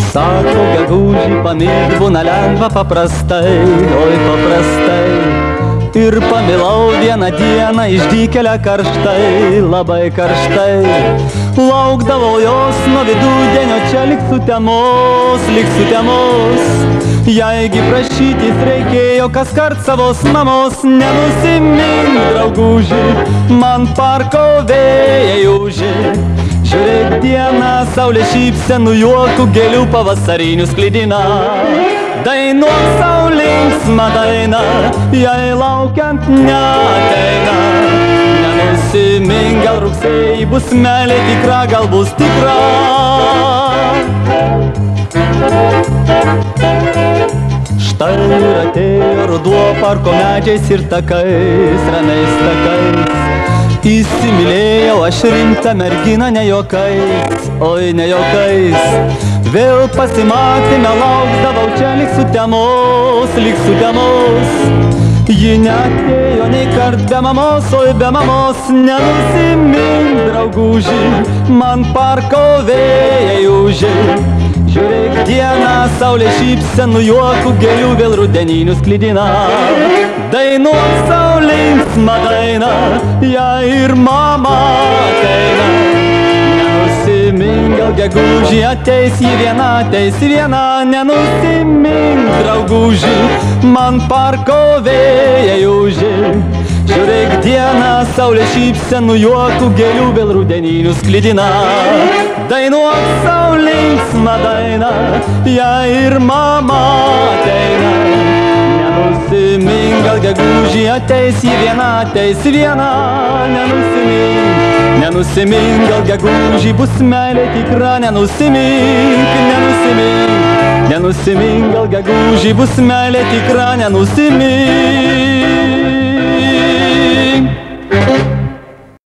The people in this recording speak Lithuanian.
Sako gegužį pamilt būna lengva paprastai, oi paprastai. Ir pamilau vieną dieną išdykelę karštai, labai karštai. Laukdavau jos nuo vidudienio, čia lik sutemos. Jaigi prašytis reikėjo kaskart savos mamos. Nenusimink, drauguži, man parko vėjai ūži. Žiūrėk dieną, saulė šypsenų, juokų, gėlių pavasarinių sklidina. Dainuok sau linksmą dainą, jei laukiant neateina. Nenusimink, gal rugsėjai bus meilė tikra, gal bus tikra. Štai ir atėjo ruduo, parko medžiais ir takais, ramiais takais. Įsimylėjau aš rimtą merginą, ne juokais, oi ne juokais. Vėl pasimatėme, laukdavau čia lik sutemos. Ji neatėjo nei kart be mamos, oi be mamos. Nenusimink, drauguži, man parko vėjai ūži. Žiūrėk dieną, saulė šypsenų, juokų, gėlių, vėl rudeninių sklidina. Dainuok sau linksmą dainą, jei ir mama ateina. Nenusimink, gal gegužį ateis ji viena, ateis viena. Nenusimink, drauguži, man parko vėjai ūži. Žiūrėk dieną, saulė šypsenų, juokų, gėlių, vėl rudeninių sklidina. Dainuok sau linksmą dainą, jei ir mama ateina. Nenusimink, gal gegužį ateis ji viena, ateis viena. Nenusimink, gal gegužį bus meilė tikra. Nenusimink, gal gegužį bus meilė tikra. Nenusimink.